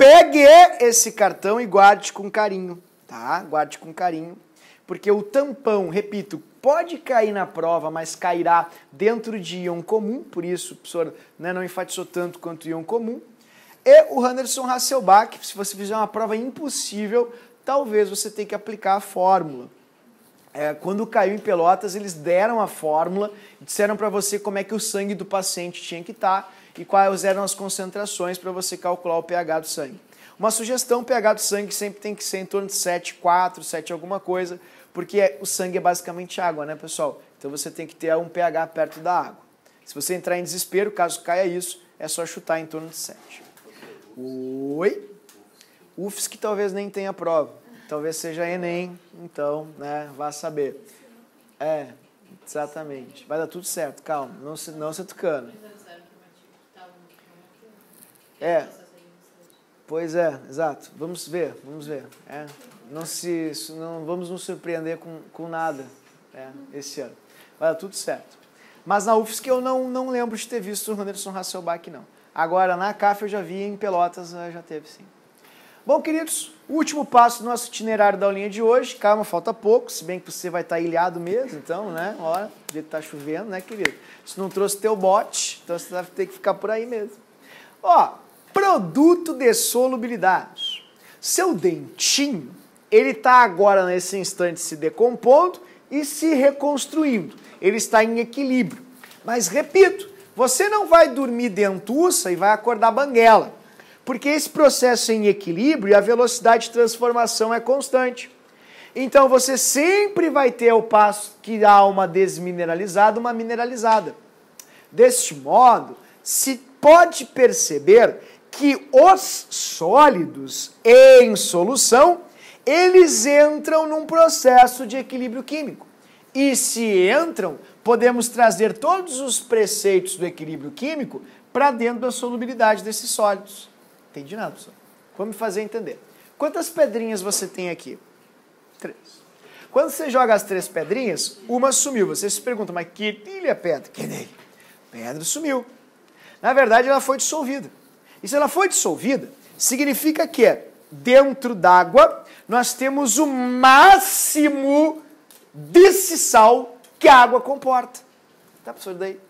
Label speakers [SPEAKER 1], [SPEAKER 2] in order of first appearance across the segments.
[SPEAKER 1] pegue esse cartão e guarde com carinho, tá? Guarde com carinho, porque o tampão, repito, pode cair na prova, mas cairá dentro de íon comum, por isso o professor, né, não enfatizou tanto quanto íon comum. E o Anderson Hasselbalch, se você fizer uma prova impossível, talvez você tenha que aplicar a fórmula. Quando caiu em Pelotas, eles deram a fórmula e disseram para você como é que o sangue do paciente tinha que estar e quais eram as concentrações para você calcular o pH do sangue. Uma sugestão, o pH do sangue sempre tem que ser em torno de 7,4, 7 alguma coisa, porque o sangue é basicamente água, né, pessoal? Então você tem que ter um pH perto da água. Se você entrar em desespero, caso caia isso, é só chutar em torno de 7. Oi? UFSC talvez nem tenha prova. Talvez seja Enem, então, né, vá saber. Exatamente. Vai dar tudo certo, calma, não se tucano. Pois é, exato. Vamos ver. Não vamos nos surpreender com nada esse ano. Vai dar tudo certo. Mas na UFSC eu não lembro de ter visto o Anderson Hasselbalch, não. Agora, na CAF eu já vi, em Pelotas já teve, sim. Bom, queridos, o último passo do nosso itinerário da aulinha de hoje. Calma, falta pouco, se bem que você vai estar ilhado mesmo, então, né? Olha, do jeito que tá chovendo, né, querido? Se não trouxe teu bote, então você vai ter que ficar por aí mesmo. Ó, produto de solubilidade. Seu dentinho, ele está agora, nesse instante, se decompondo e se reconstruindo. Ele está em equilíbrio. Mas, repito, você não vai dormir dentuça e vai acordar banguela. Porque esse processo é em equilíbrio e a velocidade de transformação é constante. Então você sempre vai ter, ao passo que há uma desmineralizada, uma mineralizada. Deste modo, se pode perceber que os sólidos em solução, eles entram num processo de equilíbrio químico. E se entram, podemos trazer todos os preceitos do equilíbrio químico para dentro da solubilidade desses sólidos. Entendi nada, pessoal? Vamos me fazer entender. Quantas pedrinhas você tem aqui? 3. Quando você joga as 3 pedrinhas, uma sumiu. Você se pergunta, mas que ilha é pedra? Que nele? Pedra sumiu. Na verdade, ela foi dissolvida. E se ela foi dissolvida, significa que dentro d'água nós temos o máximo desse sal que a água comporta. Tá, professor? Daí?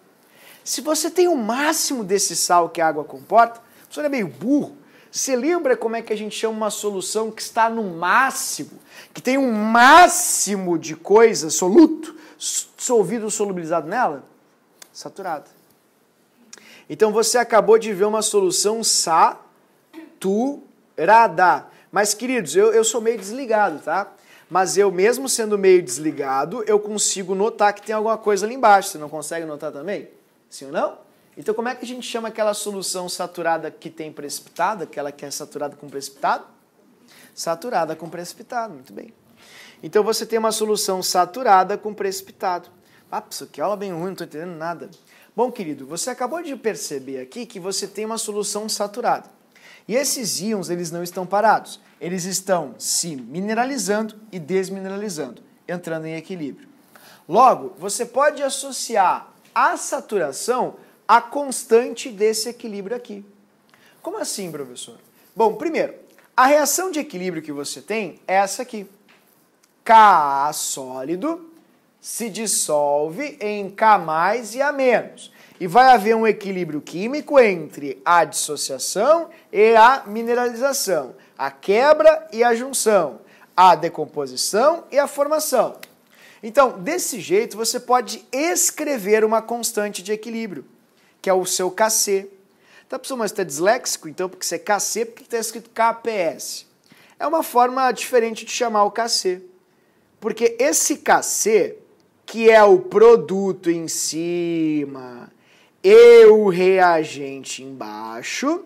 [SPEAKER 1] Se você tem o máximo desse sal que a água comporta, o professor é meio burro. Você lembra como é que a gente chama uma solução que está no máximo, que tem um máximo de coisa, soluto, dissolvido, solubilizado nela? Saturada. Então você acabou de ver uma solução saturada. Mas, queridos, eu sou meio desligado, tá? Mas eu, mesmo sendo meio desligado, eu consigo notar que tem alguma coisa ali embaixo. Você não consegue notar também? Sim ou não? Então, como é que a gente chama aquela solução saturada que tem precipitado, aquela que é saturada com precipitado? Saturada com precipitado, muito bem. Então, você tem uma solução saturada com precipitado. Ah, isso que aula bem ruim, não estou entendendo nada. Bom, querido, você acabou de perceber aqui que você tem uma solução saturada. E esses íons, eles não estão parados. Eles estão se mineralizando e desmineralizando, entrando em equilíbrio. Logo, você pode associar a saturação à constante desse equilíbrio aqui. Como assim, professor? Bom, primeiro, a reação de equilíbrio que você tem é essa aqui. Ka sólido se dissolve em K mais e A menos. E vai haver um equilíbrio químico entre a dissociação e a mineralização, a quebra e a junção, a decomposição e a formação. Então, desse jeito, você pode escrever uma constante de equilíbrio, que é o seu Kc. Tá, pessoal, mas você está disléxico, então, porque você é Kc, porque está escrito KPS. É uma forma diferente de chamar o Kc. Porque esse Kc, que é o produto em cima e o reagente embaixo,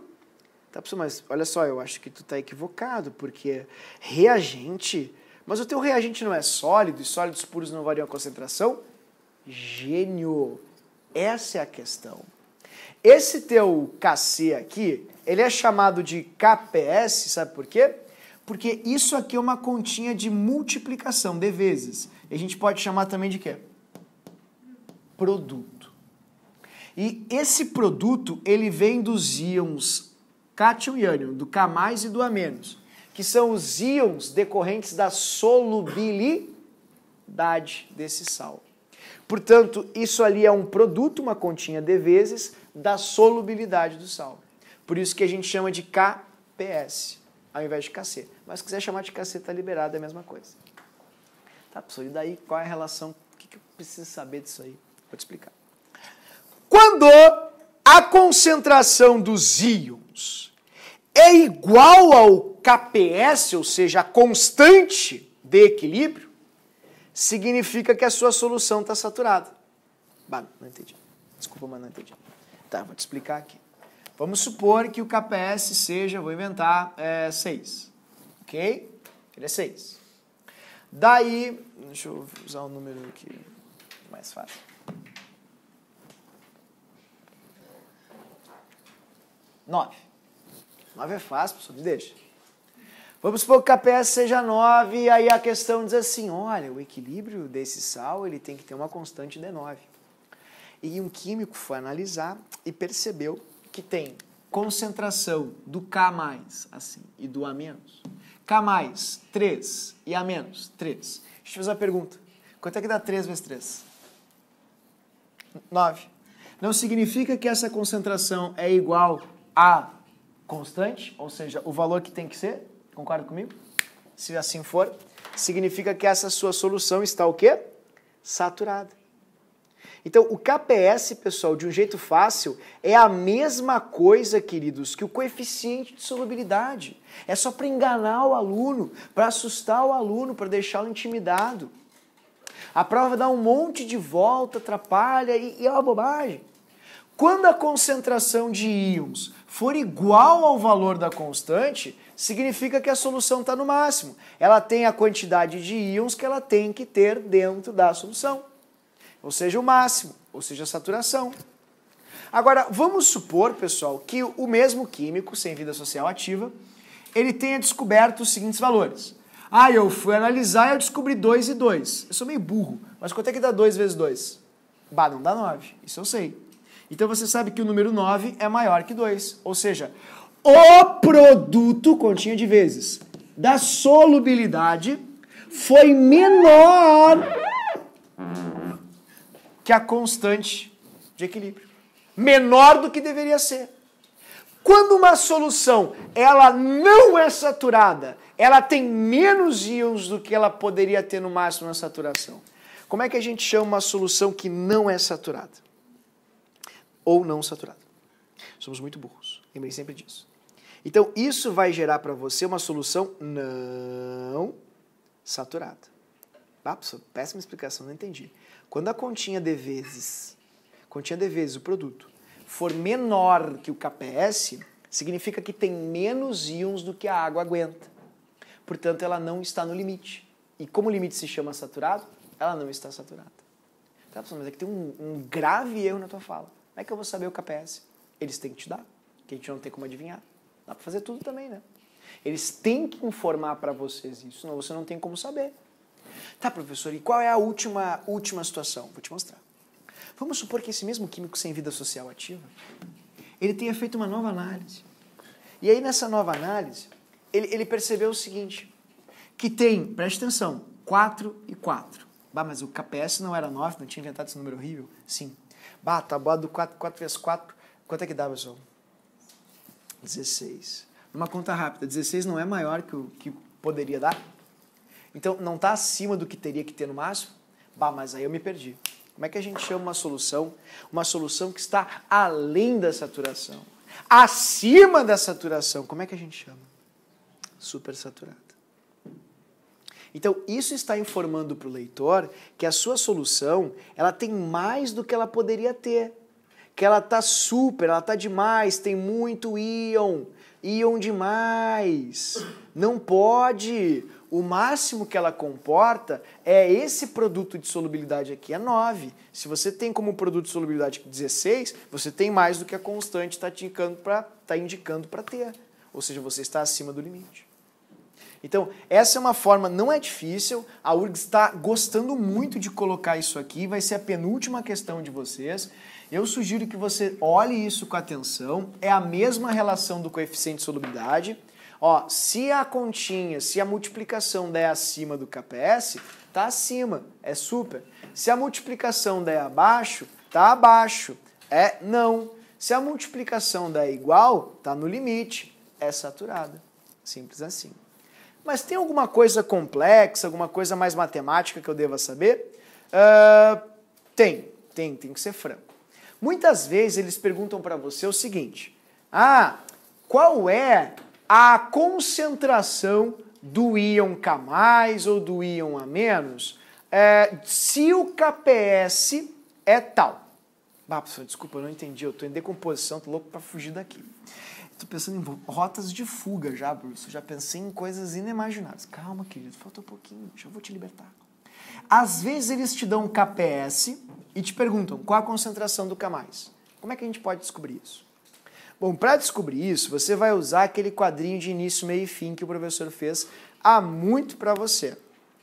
[SPEAKER 1] tá, pessoal, mas olha só, eu acho que tu tá equivocado, porque reagente, mas o teu reagente não é sólido e sólidos puros não variam a concentração? Gênio! Essa é a questão. Esse teu Kc aqui, ele é chamado de KPS, sabe por quê? Porque isso aqui é uma continha de multiplicação de vezes. E a gente pode chamar também de quê? Produto. E esse produto, ele vem dos íons cátion e ânion, do K+, e do A-, que são os íons decorrentes da solubilidade desse sal. Portanto, isso ali é um produto, uma continha de vezes, da solubilidade do sal. Por isso que a gente chama de KPS, ao invés de KC. Mas se quiser chamar de KC, está liberado, é a mesma coisa. Tá, professor, e daí qual é a relação? O que eu preciso saber disso aí? Vou te explicar. Quando a concentração dos íons é igual ao KPS, ou seja, a constante de equilíbrio, significa que a sua solução está saturada. Bah, não entendi. Desculpa, mas não entendi. Tá, vou te explicar aqui. Vamos supor que o KPS seja, vou inventar, 6. Ok? Ele é 6. Daí, deixa eu usar um número aqui mais fácil. 9. 9 é fácil, pessoal, me deixa. Vamos supor que o KPS seja 9, e aí a questão diz assim, olha, o equilíbrio desse sal ele tem que ter uma constante de 9. E um químico foi analisar e percebeu que tem concentração do K+, assim, e do A-. K+, 3, e A-, 3. Deixa eu fazer uma pergunta. Quanto é que dá 3 vezes 3? 9. Não significa que essa concentração é igual a constante, ou seja, o valor que tem que ser? Concorda comigo? Se assim for, significa que essa sua solução está o quê? Saturada. Então, o KPS, pessoal, de um jeito fácil, é a mesma coisa, queridos, que o coeficiente de solubilidade. É só para enganar o aluno, para assustar o aluno, para deixá-lo intimidado. A prova dá um monte de volta, atrapalha e é uma bobagem. Quando a concentração de íons for igual ao valor da constante, significa que a solução está no máximo. Ela tem a quantidade de íons que ela tem que ter dentro da solução. Ou seja, o máximo, ou seja, a saturação. Agora, vamos supor, pessoal, que o mesmo químico, sem vida social ativa, ele tenha descoberto os seguintes valores. Ah, eu fui analisar e eu descobri 2 e 2. Eu sou meio burro, mas quanto é que dá 2 vezes 2? Bah, não dá 9, isso eu sei. Então você sabe que o número 9 é maior que 2, ou seja, o produto, continha de vezes, da solubilidade foi menor que a constante de equilíbrio. Menor do que deveria ser. Quando uma solução ela não é saturada, ela tem menos íons do que ela poderia ter no máximo na saturação. Como é que a gente chama uma solução que não é saturada? Ou não saturada? Somos muito burros. Lembrem sempre disso. Então, isso vai gerar para você uma solução não saturada. Ah, pessoal, péssima explicação, não entendi. Quando a continha de vezes, o produto, for menor que o KPS, significa que tem menos íons do que a água aguenta. Portanto, ela não está no limite. E como o limite se chama saturado, ela não está saturada. Tá, pessoal, mas aqui tem um grave erro na tua fala. Como é que eu vou saber o KPS? Eles têm que te dar, que a gente não tem como adivinhar. Dá para fazer tudo também, né? Eles têm que informar para vocês isso, senão você não tem como saber. Tá, professor, e qual é a última situação? Vou te mostrar. Vamos supor que esse mesmo químico sem vida social ativa, ele tenha feito uma nova análise. E aí, nessa nova análise, ele percebeu o seguinte, que tem, preste atenção, 4 e 4. Bah, mas o KPS não era 9, não tinha inventado esse número horrível? Sim. Bah, tabuada do 4 vezes 4, quanto é que dá, pessoal? 16. Numa conta rápida, 16 não é maior que o que poderia dar? Então, não está acima do que teria que ter no máximo? Bah, mas aí eu me perdi. Como é que a gente chama uma solução? Uma solução que está além da saturação. Acima da saturação. Como é que a gente chama? Supersaturada. Então, isso está informando para o leitor que a sua solução ela tem mais do que ela poderia ter. Que ela está ela está demais, tem muito íon demais. Não pode. O máximo que ela comporta é esse produto de solubilidade aqui, é 9. Se você tem como produto de solubilidade 16, você tem mais do que a constante está indicando para ter. Ou seja, você está acima do limite. Então, essa é uma forma, não é difícil, a URGS está gostando muito de colocar isso aqui, vai ser a penúltima questão de vocês. Eu sugiro que você olhe isso com atenção, é a mesma relação do coeficiente de solubilidade. Ó, se a continha, se a multiplicação der acima do KPS, tá acima, é super. Se a multiplicação der abaixo, tá abaixo, é não. Se a multiplicação der igual, tá no limite, é saturada. Simples assim. Mas tem alguma coisa complexa, alguma coisa mais matemática que eu deva saber? Tem que ser franco. Muitas vezes eles perguntam para você o seguinte, qual é a concentração do íon K+, ou do íon A-, se o KPS é tal? Professor, desculpa, eu não entendi, eu estou em decomposição, estou louco para fugir daqui. Estou pensando em rotas de fuga já, professor, já pensei em coisas inimagináveis. Calma, querido, falta um pouquinho, já vou te libertar. Às vezes eles te dão um KPS e te perguntam qual a concentração do K+. Como é que a gente pode descobrir isso? Bom, para descobrir isso, você vai usar aquele quadrinho de início, meio e fim que o professor fez há muito para você.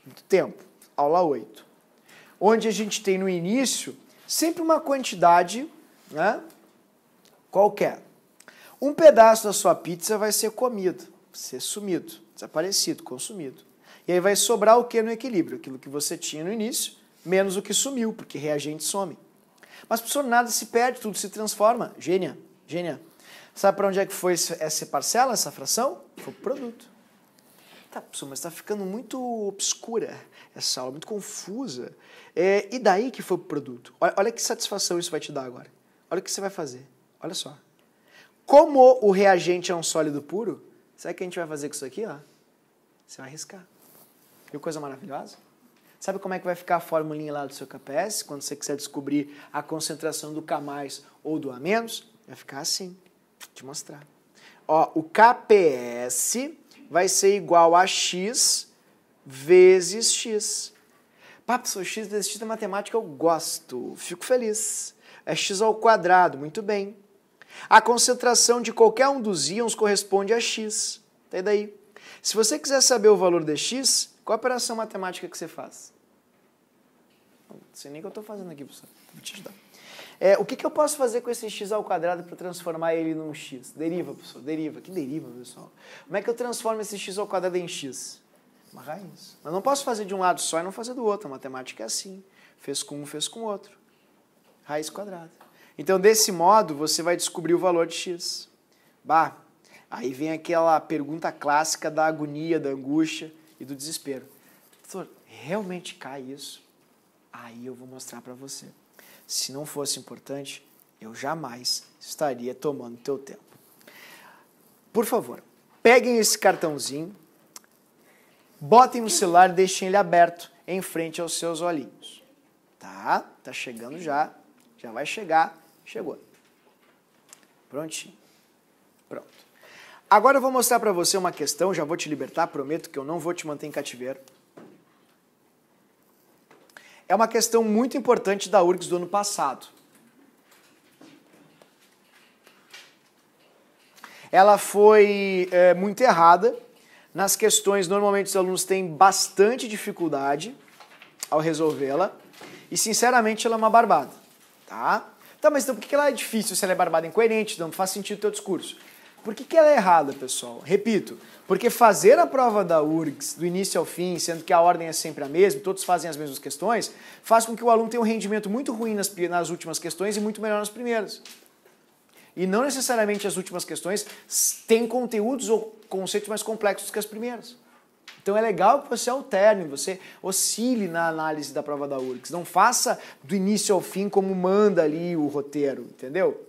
[SPEAKER 1] Muito tempo, aula 8. Onde a gente tem no início sempre uma quantidade, né, qualquer. Um pedaço da sua pizza vai ser comido, ser sumido, desaparecido, consumido. E aí vai sobrar o que no equilíbrio? Aquilo que você tinha no início, menos o que sumiu, porque reagente some. Mas, professor, nada se perde, tudo se transforma. Gênia. Sabe para onde é que foi essa parcela, essa fração? Foi pro produto. Tá, professor, mas está ficando muito obscura essa aula, muito confusa. E daí que foi pro produto? Olha que satisfação isso vai te dar agora. Olha o que você vai fazer. Olha só. Como o reagente é um sólido puro, sabe o que a gente vai fazer com isso aqui? Ó? Você vai riscar. Viu coisa maravilhosa? Sabe como é que vai ficar a formulinha lá do seu KPS, quando você quiser descobrir a concentração do K+ ou do A-? Vai ficar assim. Vou te mostrar. Ó, o KPS vai ser igual a X vezes X. Professor, X vezes X da matemática eu gosto, fico feliz. É X ao quadrado, muito bem. A concentração de qualquer um dos íons corresponde a X. Até daí. Se você quiser saber o valor de X, qual a operação matemática que você faz? Não sei nem o que eu estou fazendo aqui, professor. Vou te ajudar. O que eu posso fazer com esse X ao quadrado para transformar ele num X? Deriva, professor. Deriva. Que deriva, pessoal? Como é que eu transformo esse X ao quadrado em X? Uma raiz. Mas não posso fazer de um lado só e não fazer do outro. A matemática é assim. Fez com um, fez com o outro. Raiz quadrada. Então, desse modo, você vai descobrir o valor de X. Aí vem aquela pergunta clássica da agonia, da angústia e do desespero. Professor, realmente cai isso? Aí eu vou mostrar para você. Se não fosse importante, eu jamais estaria tomando teu tempo. Por favor, peguem esse cartãozinho, botem no celular e deixem ele aberto em frente aos seus olhinhos. Tá chegando já vai chegar. Chegou. Prontinho. Pronto. Agora eu vou mostrar para você uma questão, já vou te libertar, prometo que eu não vou te manter em cativeiro. É uma questão muito importante da URGS do ano passado. Ela foi muito errada. Nas questões, normalmente os alunos têm bastante dificuldade ao resolvê-la. E, sinceramente, ela é uma barbada. Tá, mas então por que ela é difícil se ela é barbada, incoerente? Não faz sentido o teu discurso. Por que ela é errada, pessoal? Repito, porque fazer a prova da URGS do início ao fim, sendo que a ordem é sempre a mesma, todos fazem as mesmas questões, faz com que o aluno tenha um rendimento muito ruim nas últimas questões e muito melhor nas primeiras. E não necessariamente as últimas questões têm conteúdos ou conceitos mais complexos que as primeiras. Então é legal que você alterne, você oscile na análise da prova da URGS. Não faça do início ao fim como manda ali o roteiro, entendeu?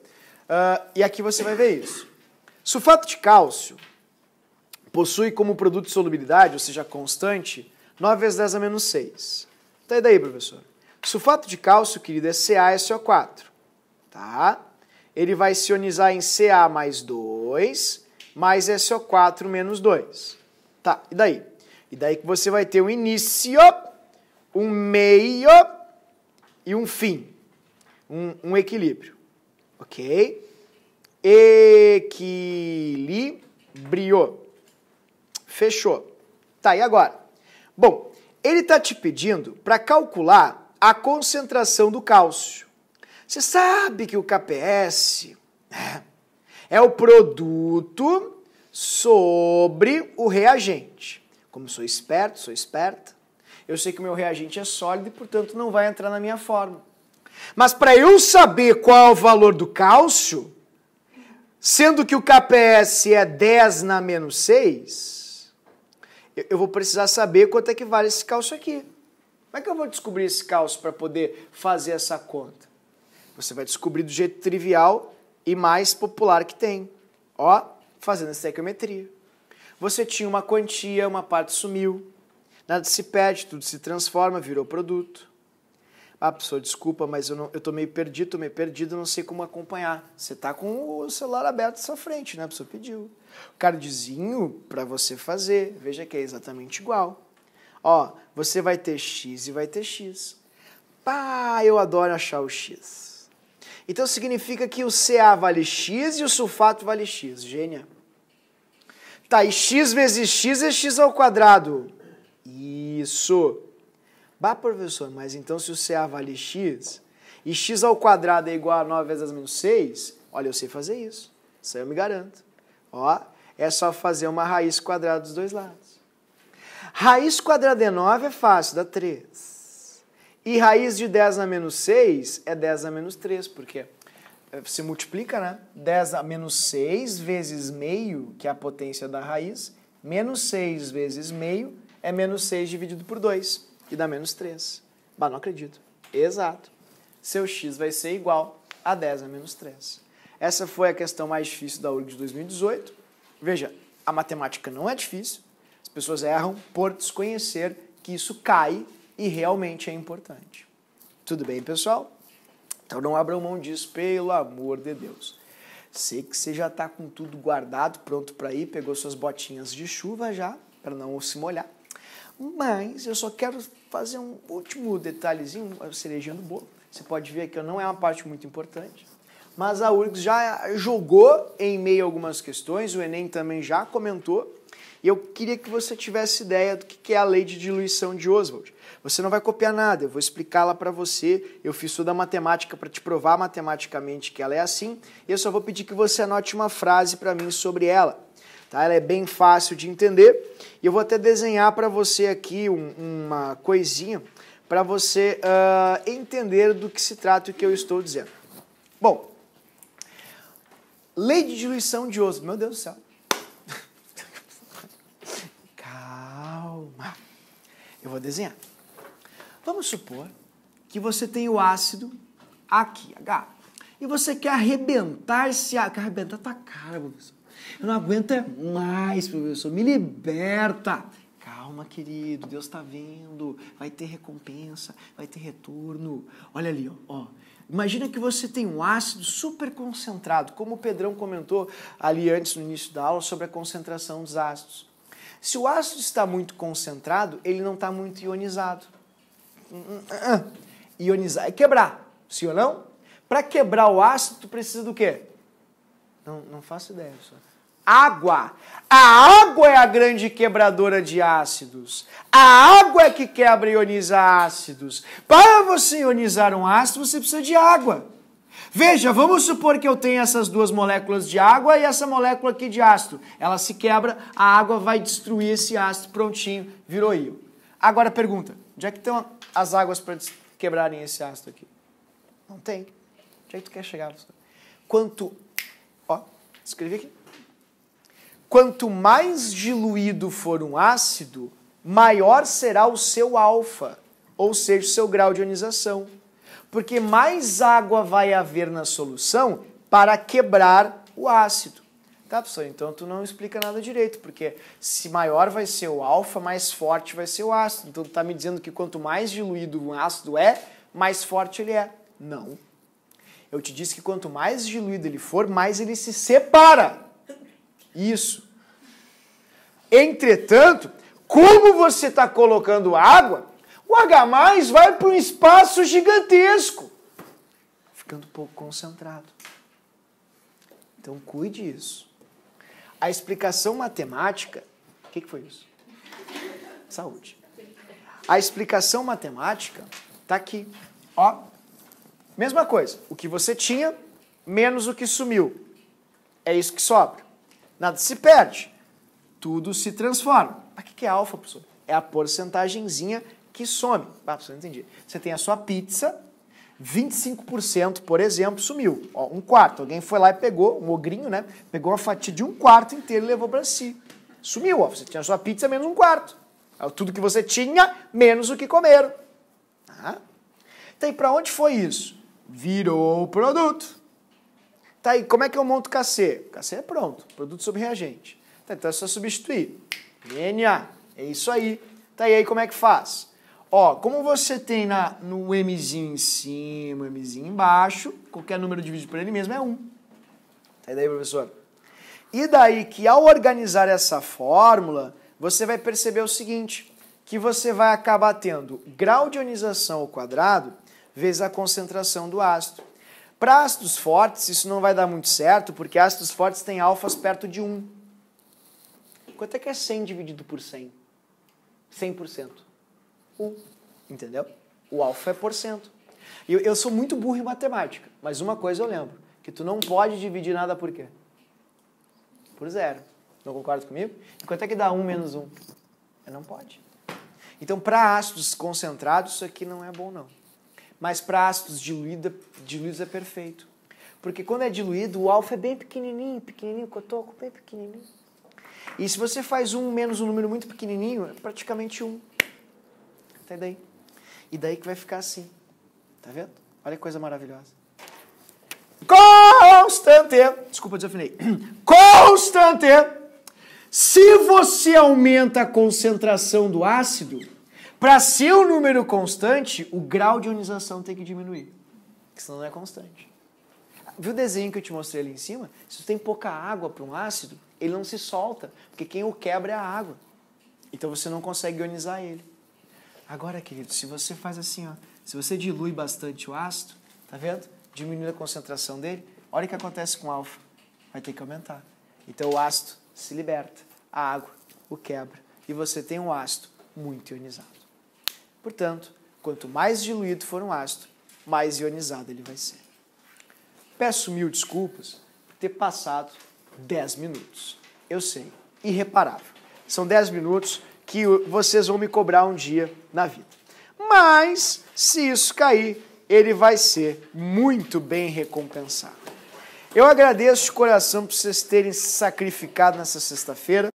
[SPEAKER 1] E aqui você vai ver isso. Sulfato de cálcio possui como produto de solubilidade, ou seja, constante, 9 vezes 10 a menos 6. Tá, e daí, professor? Sulfato de cálcio, querido, é CaSO4. Tá? Ele vai se ionizar em Ca mais 2, mais SO4 menos 2. Tá, e daí? E daí que você vai ter um início, um meio e um fim. Um equilíbrio. Ok? Equilíbrio. Fechou. Tá, e agora? Bom, ele está te pedindo para calcular a concentração do cálcio. Você sabe que o KPS é o produto sobre o reagente. Como sou esperto, sou esperta, eu sei que o meu reagente é sólido e, portanto, não vai entrar na minha fórmula. Mas para eu saber qual é o valor do cálcio, sendo que o KPS é 10 na menos 6, eu vou precisar saber quanto é que vale esse cálcio aqui. Como é que eu vou descobrir esse cálcio para poder fazer essa conta? Você vai descobrir do jeito trivial e mais popular que tem. Ó, fazendo estequiometria. Você tinha uma quantia, uma parte sumiu, nada se perde, tudo se transforma, virou produto. Ah, professor, desculpa, mas eu tô meio perdido, não sei como acompanhar. Você tá com o celular aberto à sua frente, né? A pessoa pediu. O cardzinho para você fazer, veja que é exatamente igual. Ó, você vai ter X e vai ter X. Pá, eu adoro achar o X. Então significa que o CA vale X e o sulfato vale X. Gênia. Tá, e X vezes X é X ao quadrado. Isso. Bah, professor, mas então se o CA vale X e X ao quadrado é igual a 9 vezes menos 6, olha, eu sei fazer isso. Isso aí eu me garanto. Ó, é só fazer uma raiz quadrada dos dois lados. Raiz quadrada de 9 é fácil, dá 3. E raiz de 10 a menos 6 é 10 a menos 3, porque se multiplica, né? 10 a menos 6 vezes meio, que é a potência da raiz, menos 6 vezes meio é menos 6 dividido por 2. E dá menos 3. Bah, não acredito. Exato. Seu x vai ser igual a 10 a menos 3. Essa foi a questão mais difícil da URG de 2018. Veja, a matemática não é difícil. As pessoas erram por desconhecer que isso cai e realmente é importante. Tudo bem, pessoal? Então não abram mão disso, pelo amor de Deus. Sei que você já está com tudo guardado, pronto para ir, pegou suas botinhas de chuva já, para não se molhar. Mas eu só quero fazer um último detalhezinho, a cerejinha do bolo. Você pode ver que não é uma parte muito importante. Mas a URGS já jogou em meio a algumas questões, o Enem também já comentou. E eu queria que você tivesse ideia do que é a lei de diluição de Oswald. Você não vai copiar nada, eu vou explicá-la para você. Eu fiz toda a matemática para te provar matematicamente que ela é assim. E eu só vou pedir que você anote uma frase para mim sobre ela. Tá? Ela é bem fácil de entender e eu vou até desenhar para você aqui uma coisinha para você entender do que se trata e o que eu estou dizendo. Bom, lei de diluição de Oswald. Meu Deus do céu. Calma. Eu vou desenhar. Vamos supor que você tem o ácido aqui, H, e você quer arrebentar esse ácido. Quer arrebentar tua cara, professor. Eu não aguento mais, professor. Me liberta. Calma, querido. Deus está vendo. Vai ter recompensa. Vai ter retorno. Olha ali, ó. Imagina que você tem um ácido super concentrado, como o Pedrão comentou ali antes, no início da aula, sobre a concentração dos ácidos. Se o ácido está muito concentrado, ele não está muito ionizado. Ionizar é quebrar. Sim ou não? Para quebrar o ácido, tu precisa do quê? Não faço ideia, professor. Água. A água é a grande quebradora de ácidos. A água é que quebra e ioniza ácidos. Para você ionizar um ácido, você precisa de água. Veja, vamos supor que eu tenho essas duas moléculas de água e essa molécula aqui de ácido. Ela se quebra, a água vai destruir esse ácido, prontinho, virou íon. Agora pergunta, onde é que estão as águas para quebrarem esse ácido aqui? Não tem. Onde é que tu quer chegar, professor? Escrevi aqui. Quanto mais diluído for um ácido, maior será o seu alfa, ou seja, o seu grau de ionização. Porque mais água vai haver na solução para quebrar o ácido. Tá, professor? Então tu não explica nada direito, porque se maior vai ser o alfa, mais forte vai ser o ácido. Então tu está me dizendo que quanto mais diluído um ácido é, mais forte ele é. Não. Eu te disse que quanto mais diluído ele for, mais ele se separa. Isso. Entretanto, como você está colocando água, o H+ vai para um espaço gigantesco, ficando pouco concentrado. Então, cuide disso. A explicação matemática... O que foi isso? Saúde. A explicação matemática está aqui. Ó, mesma coisa. O que você tinha menos o que sumiu. É isso que sobra. Nada se perde. Tudo se transforma. Mas o que é alfa, professor? É a porcentagenzinha que some. Ah, professor, não entendi. Você tem a sua pizza, 25%, por exemplo, sumiu. Ó, 1/4. Alguém foi lá e pegou, um ogrinho, né? Pegou uma fatia de 1/4 inteiro e levou para si. Sumiu, ó. Você tinha a sua pizza menos 1/4. Tudo que você tinha menos o que comeram. Tá? Então, e para onde foi isso? Virou o produto. Tá aí, como é que eu monto o KC? O KC é pronto, produto sobre reagente. Tá, então é só substituir. NA, é isso aí. Tá aí, como é que faz? Ó, como você tem no Mzinho em cima, Mzinho embaixo, qualquer número dividido por ele mesmo é 1. Tá aí daí, professor? E daí que ao organizar essa fórmula, você vai perceber o seguinte, que você vai acabar tendo grau de ionização ao quadrado vezes a concentração do ácido. Para ácidos fortes, isso não vai dar muito certo, porque ácidos fortes têm alfas perto de 1. Quanto é que é 100 dividido por 100? 100%. 1. Entendeu? O alfa é porcento. Eu sou muito burro em matemática, mas uma coisa eu lembro, que tu não pode dividir nada por quê? Por 0. Não concorda comigo? E quanto é que dá 1 menos 1? Não pode. Então, para ácidos concentrados, isso aqui não é bom, não. Mas para ácidos diluídos é perfeito. Porque quando é diluído, o alfa é bem pequenininho, cotoco, bem pequenininho. E se você faz 1 menos um número muito pequenininho, é praticamente 1. Até daí. E daí que vai ficar assim. Tá vendo? Olha que coisa maravilhosa. Constante. Desculpa, desafinei. Constante. Se você aumenta a concentração do ácido, para ser um número constante, o grau de ionização tem que diminuir. Porque senão não é constante. Viu o desenho que eu te mostrei ali em cima? Se você tem pouca água para um ácido, ele não se solta, porque quem o quebra é a água. Então você não consegue ionizar ele. Agora, querido, se você faz assim, ó, se você dilui bastante o ácido, tá vendo? Diminui a concentração dele, olha o que acontece com o alfa. Vai ter que aumentar. Então o ácido se liberta, a água o quebra, e você tem um ácido muito ionizado. Portanto, quanto mais diluído for um ácido, mais ionizado ele vai ser. Peço mil desculpas por ter passado 10 minutos. Eu sei, irreparável. São 10 minutos que vocês vão me cobrar um dia na vida. Mas, se isso cair, ele vai ser muito bem recompensado. Eu agradeço de coração por vocês terem se sacrificado nessa sexta-feira.